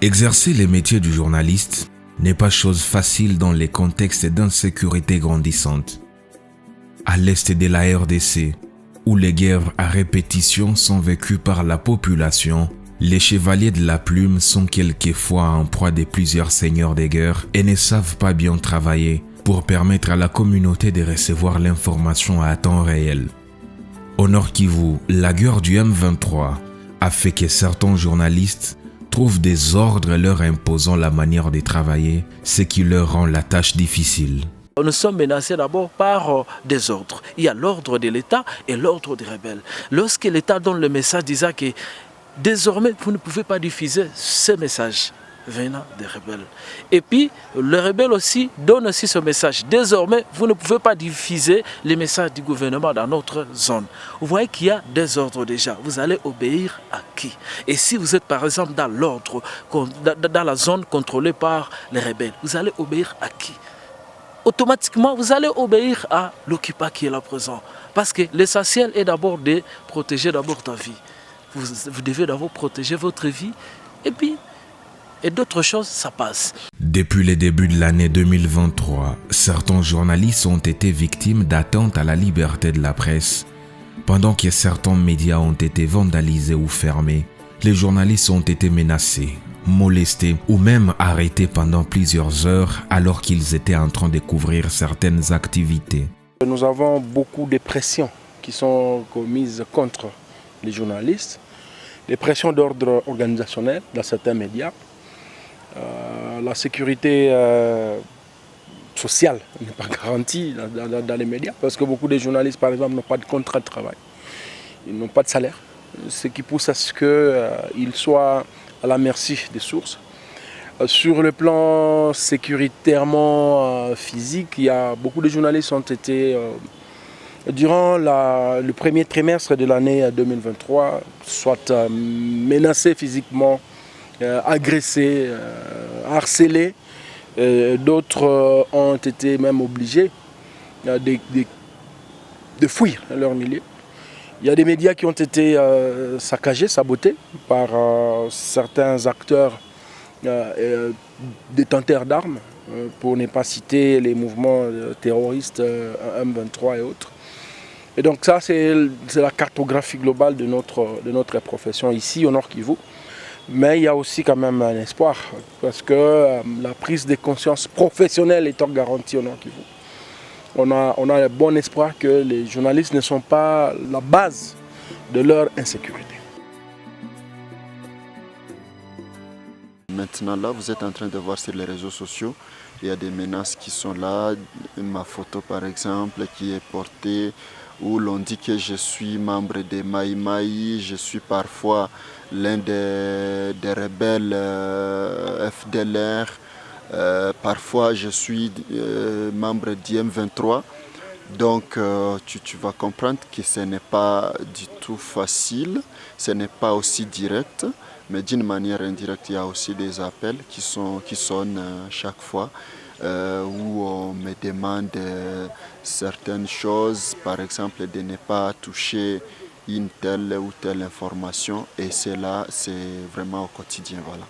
Exercer les métiers du journaliste n'est pas chose facile dans les contextes d'insécurité grandissante. À l'est de la RDC, où les guerres à répétition sont vécues par la population, les chevaliers de la plume sont quelquefois en proie de plusieurs seigneurs des guerres et ne savent pas bien travailler pour permettre à la communauté de recevoir l'information à temps réel. Au Nord Kivu, la guerre du M23 a fait que certains journalistes trouvent des ordres leur imposant la manière de travailler, ce qui leur rend la tâche difficile. Nous sommes menacés d'abord par des ordres. Il y a l'ordre de l'État et l'ordre des rebelles. Lorsque l'État donne le message disant que désormais vous ne pouvez pas diffuser ce message venant des rebelles. Et puis les rebelles aussi donnent aussi ce message. Désormais vous ne pouvez pas diffuser les messages du gouvernement dans notre zone. Vous voyez qu'il y a des ordres déjà. Vous allez obéir à qui? Et si vous êtes par exemple dans l'ordre, dans la zone contrôlée par les rebelles, vous allez obéir à qui? Automatiquement, vous allez obéir à l'occupant qui est là présent. Parce que l'essentiel est d'abord de protéger d'abord ta vie. Vous devez d'abord protéger votre vie et d'autres choses, ça passe. Depuis le début de l'année 2023, certains journalistes ont été victimes d'atteintes à la liberté de la presse. Pendant que certains médias ont été vandalisés ou fermés, les journalistes ont été menacés, molestés ou même arrêtés pendant plusieurs heures alors qu'ils étaient en train de couvrir certaines activités. Nous avons beaucoup de pressions qui sont commises contre les journalistes, des pressions d'ordre organisationnel dans certains médias. La sécurité sociale n'est pas garantie dans les médias parce que beaucoup de journalistes, par exemple, n'ont pas de contrat de travail, ils n'ont pas de salaire, ce qui pousse à ce qu'ils soient à la merci des sources. Sur le plan sécuritairement physique, il y a beaucoup de journalistes qui ont été, durant le premier trimestre de l'année 2023, soit menacés physiquement, agressés, harcelés. D'autres ont été même obligés de fuir leur milieu. Il y a des médias qui ont été saccagés, sabotés par certains acteurs détenteurs d'armes, pour ne pas citer les mouvements terroristes M23 et autres. Et donc ça, c'est la cartographie globale de notre profession ici au Nord Kivu. Mais il y a aussi quand même un espoir, parce que la prise de conscience professionnelle étant garantie au Nord Kivu. On a un bon espoir que les journalistes ne sont pas la base de leur insécurité. Maintenant là, vous êtes en train de voir sur les réseaux sociaux, il y a des menaces qui sont là, ma photo par exemple qui est portée, où l'on dit que je suis membre des Maï Maï, je suis parfois l'un des rebelles FDLR, parfois je suis membre d'IM23. Donc tu vas comprendre que ce n'est pas du tout facile, ce n'est pas aussi direct, mais d'une manière indirecte, il y a aussi des appels qui sonnent chaque fois, où on me demande certaines choses, par exemple de ne pas toucher une telle ou telle information, et cela c'est vraiment au quotidien. Voilà.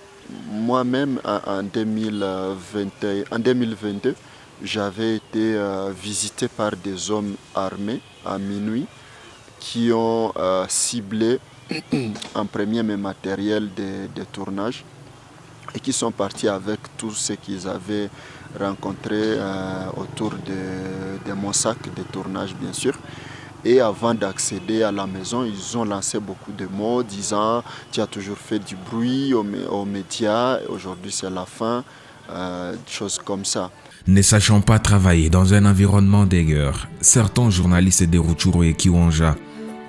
Moi-même en 2022, j'avais été visité par des hommes armés à minuit qui ont ciblé en premier mes matériels de tournage et qui sont partis avec tout ce qu'ils avaient rencontré autour de mon sac de tournage, bien sûr. Et avant d'accéder à la maison, ils ont lancé beaucoup de mots disant « tu as toujours fait du bruit aux médias, aujourd'hui c'est la fin », choses comme ça. Ne sachant pas travailler dans un environnement de guerre, certains journalistes de Rutshuru et Kiwanja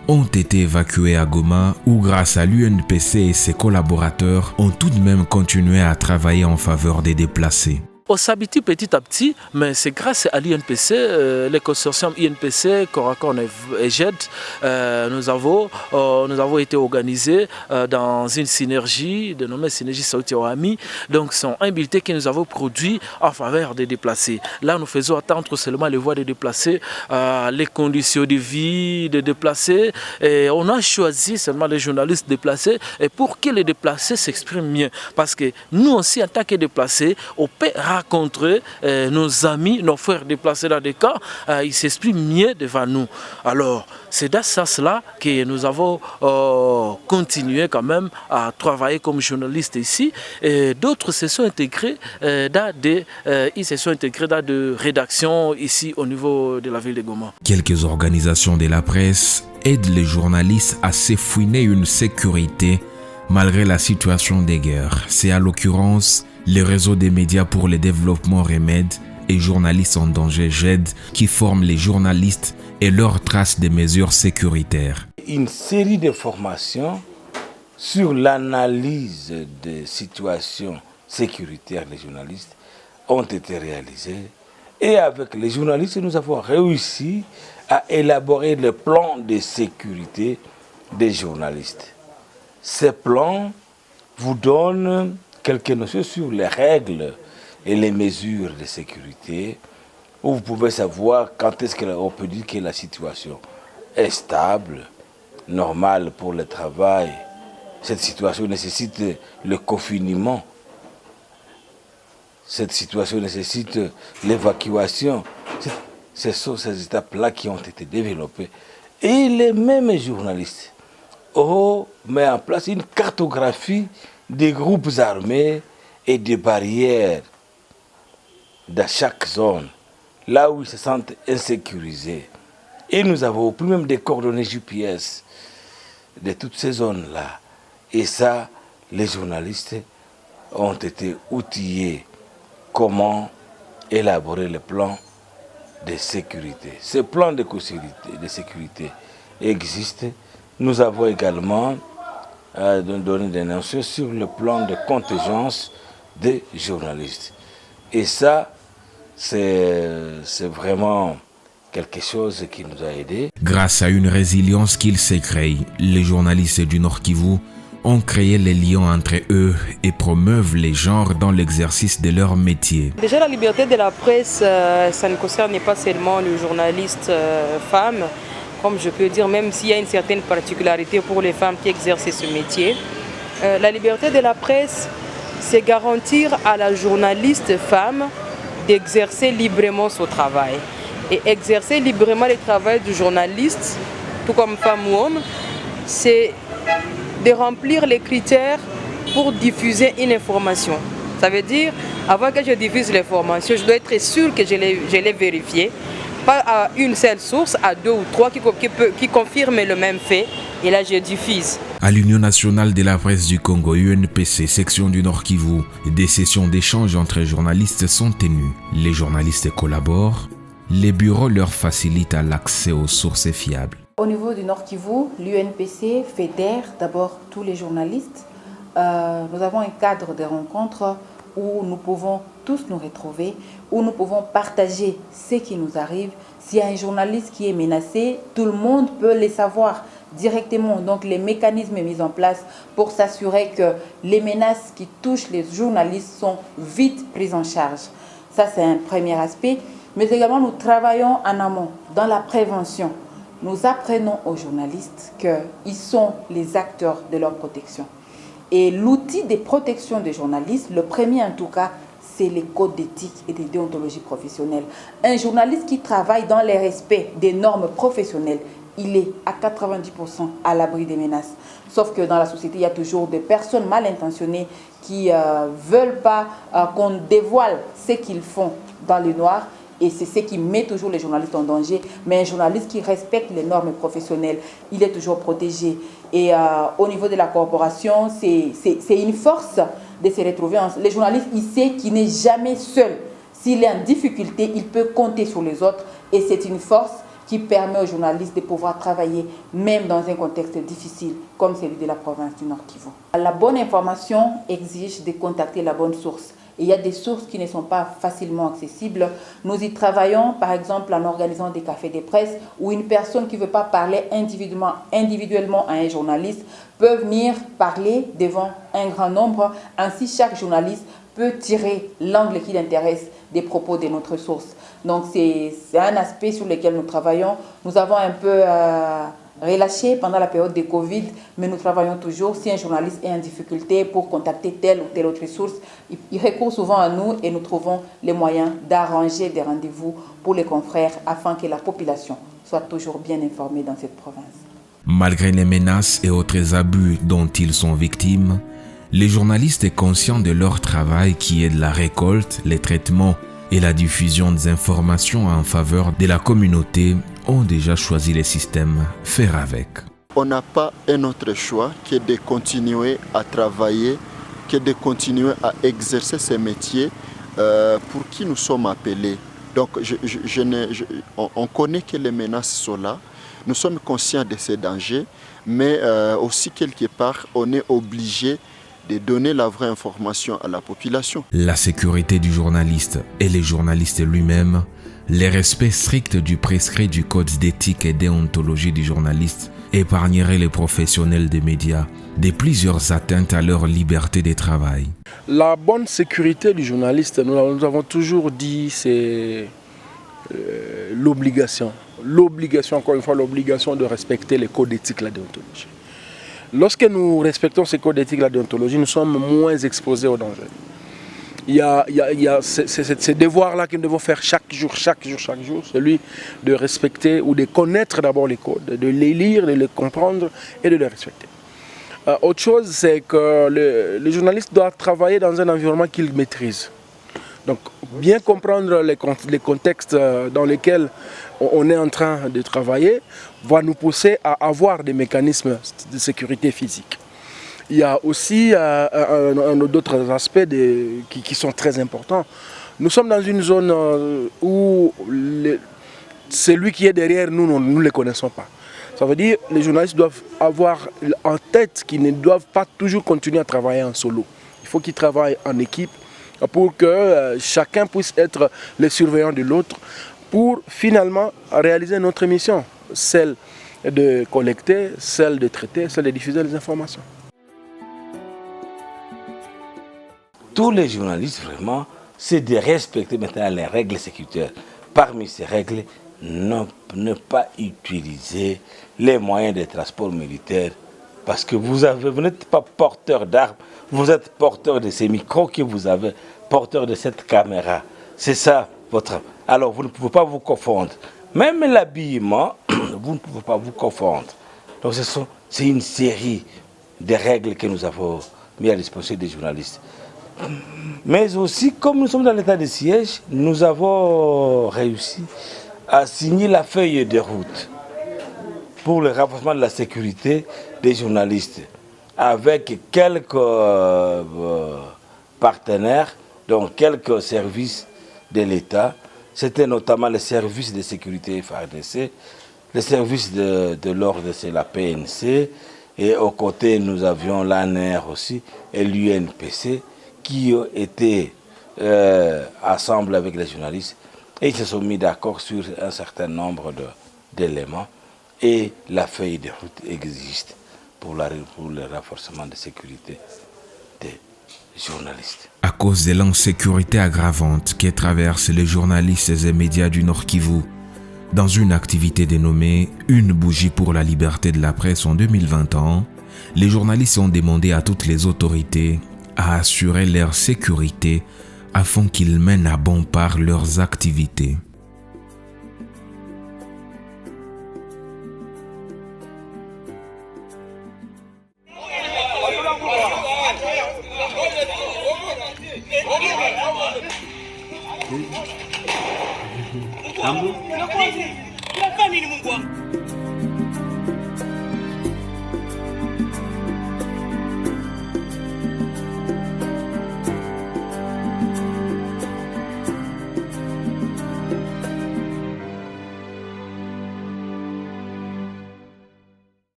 ont été évacués à Goma où grâce à l'UNPC et ses collaborateurs ont tout de même continué à travailler en faveur des déplacés. On s'habitue petit à petit, mais c'est grâce à l'INPC, les consortiums INPC, Coracon et GED, nous avons été organisés dans une synergie, dénommée Synergie Saouti-Ouami. Donc, c'est un bulletin que nous avons produit en faveur des déplacés. Là, nous faisons attendre seulement les voies des déplacés, les conditions de vie des déplacés. Et on a choisi seulement les journalistes déplacés et pour que les déplacés s'expriment mieux. Parce que nous aussi, en tant que déplacés, on peut rencontrer nos amis, nos frères déplacés dans des cas, ils s'expriment mieux devant nous. Alors, c'est dans ce sens-là que nous avons continué quand même à travailler comme journalistes ici. Et d'autres se sont intégrés dans des rédactions ici au niveau de la ville de Goma. Quelques organisations de la presse aident les journalistes à s'effouiner une sécurité malgré la situation des guerres. C'est à l'occurrence le réseau des médias pour le développement Remède et journalistes en danger GED qui forment les journalistes et leur trace des mesures sécuritaires. Une série de formations sur l'analyse des situations sécuritaires des journalistes ont été réalisées et avec les journalistes nous avons réussi à élaborer le plan de sécurité des journalistes. Ces plans vous donnent quelques notions sur les règles et les mesures de sécurité, où vous pouvez savoir quand est-ce qu'on peut dire que la situation est stable, normale pour le travail. Cette situation nécessite le confinement. Cette situation nécessite l'évacuation. Ce sont ces étapes-là qui ont été développées. Et les mêmes journalistes met en place une cartographie des groupes armés et des barrières dans chaque zone, là où ils se sentent insécurisés. Et nous avons pris même des coordonnées GPS de toutes ces zones-là. Et ça, les journalistes ont été outillés comment élaborer le plan de sécurité. Ce plan de sécurité existe. Nous avons également donné des notions sur le plan de contingence des journalistes. Et ça, c'est vraiment quelque chose qui nous a aidés. Grâce à une résilience qu'ils se créent, les journalistes du Nord Kivu ont créé les liens entre eux et promeuvent les genres dans l'exercice de leur métier. Déjà, la liberté de la presse, ça ne concerne pas seulement les journalistes femmes, comme je peux dire, même s'il y a une certaine particularité pour les femmes qui exercent ce métier. La liberté de la presse, c'est garantir à la journaliste femme d'exercer librement son travail. Et exercer librement le travail du journaliste, tout comme femme ou homme, c'est de remplir les critères pour diffuser une information. Ça veut dire, avant que je diffuse l'information, je dois être sûr que je l'ai vérifiée. Pas à une seule source, à deux ou trois qui confirment le même fait. Et là, je diffuse. À l'Union nationale de la presse du Congo, UNPC, section du Nord Kivu, des sessions d'échange entre journalistes sont tenues. Les journalistes collaborent. Les bureaux leur facilitent l'accès aux sources fiables. Au niveau du Nord Kivu, l'UNPC fédère d'abord tous les journalistes. Nous avons un cadre de rencontres où nous pouvons tous nous retrouver, où nous pouvons partager ce qui nous arrive. S'il y a un journaliste qui est menacé, tout le monde peut le savoir directement. Donc les mécanismes mis en place pour s'assurer que les menaces qui touchent les journalistes sont vite prises en charge. Ça, c'est un premier aspect. Mais également, nous travaillons en amont, dans la prévention. Nous apprenons aux journalistes qu'ils sont les acteurs de leur protection. Et l'outil de protection des journalistes, le premier en tout cas, c'est les codes d'éthique et de déontologie professionnelle. Un journaliste qui travaille dans le respect des normes professionnelles, il est à 90% à l'abri des menaces. Sauf que dans la société, il y a toujours des personnes mal intentionnées qui ne veulent pas qu'on dévoile ce qu'ils font dans le noir. Et c'est ce qui met toujours les journalistes en danger. Mais un journaliste qui respecte les normes professionnelles, il est toujours protégé. Et au niveau de la corporation, c'est une force de se retrouver. Les journalistes, il sait qu'il n'est jamais seul. S'il est en difficulté, il peut compter sur les autres. Et c'est une force. qui permet aux journalistes de pouvoir travailler même dans un contexte difficile comme celui de la province du Nord Kivu. La bonne information exige de contacter la bonne source. Et il y a des sources qui ne sont pas facilement accessibles. Nous y travaillons, par exemple, en organisant des cafés de presse où une personne qui ne veut pas parler individuellement à un journaliste peut venir parler devant un grand nombre. Ainsi, chaque journaliste peut tirer l'angle qui l'intéresse des propos de notre source. Donc, c'est un aspect sur lequel nous travaillons. Nous avons un peu relâché pendant la période de Covid, mais nous travaillons toujours. Si un journaliste est en difficulté pour contacter telle ou telle autre source, il recourt souvent à nous et nous trouvons les moyens d'arranger des rendez-vous pour les confrères afin que la population soit toujours bien informée dans cette province. Malgré les menaces et autres abus dont ils sont victimes, les journalistes conscients de leur travail qui est de la récolte, les traitements et la diffusion des informations en faveur de la communauté ont déjà choisi les systèmes faire avec. On n'a pas un autre choix que de continuer à travailler, que de continuer à exercer ces métiers pour qui nous sommes appelés. Donc on connaît que les menaces sont là, nous sommes conscients de ces dangers, mais aussi quelque part on est obligé de donner la vraie information à la population. La sécurité du journaliste et les journalistes lui-même, les respects stricts du prescrit du code d'éthique et déontologie du journaliste épargneraient les professionnels des médias de plusieurs atteintes à leur liberté de travail. La bonne sécurité du journaliste, nous avons toujours dit, c'est l'obligation. L'obligation, encore une fois, l'obligation de respecter les codes d'éthique et la déontologie. Lorsque nous respectons ces codes d'éthique et la déontologie, nous sommes moins exposés au danger. Il y a ces devoirs-là que nous devons faire chaque jour, celui de respecter ou de connaître d'abord les codes, de les lire, de les comprendre et de les respecter. Autre chose, c'est que le journaliste doit travailler dans un environnement qu'il maîtrise. Donc, bien comprendre les contextes dans lesquels on est en train de travailler va nous pousser à avoir des mécanismes de sécurité physique. Il y a aussi d'autres aspects qui sont très importants. Nous sommes dans une zone où celui qui est derrière nous, nous ne le connaissons pas. Ça veut dire que les journalistes doivent avoir en tête qu'ils ne doivent pas toujours continuer à travailler en solo. Il faut qu'ils travaillent en équipe pour que chacun puisse être le surveillant de l'autre pour finalement réaliser notre mission, celle de collecter, celle de traiter, celle de diffuser les informations. Tous les journalistes, vraiment, c'est de respecter maintenant les règles sécuritaires. Parmi ces règles, ne pas utiliser les moyens de transport militaire parce que vous n'êtes pas porteur d'armes, vous êtes porteur de ces micros que vous avez, porteur de cette caméra. C'est ça votre... Alors vous ne pouvez pas vous confondre. Même l'habillement, vous ne pouvez pas vous confondre. Donc c'est une série de règles que nous avons mis à disposition des journalistes. Mais aussi, comme nous sommes dans l'état de siège, nous avons réussi à signer la feuille de route pour le renforcement de la sécurité des journalistes avec quelques partenaires, donc quelques services de l'État. C'était notamment le service de sécurité FARDC, le service de l'ordre, c'est la PNC, et aux côtés nous avions l'ANR aussi et l'UNPC qui étaient ensemble avec les journalistes et ils se sont mis d'accord sur un certain nombre d'éléments et la feuille de route existe pour le renforcement de sécurité des journalistes. À cause de l'insécurité aggravante qui traverse les journalistes et médias du Nord Kivu, dans une activité dénommée « Une bougie pour la liberté de la presse » en 2021, les journalistes ont demandé à toutes les autorités à assurer leur sécurité afin qu'ils mènent à bon part leurs activités. Mungu wangu.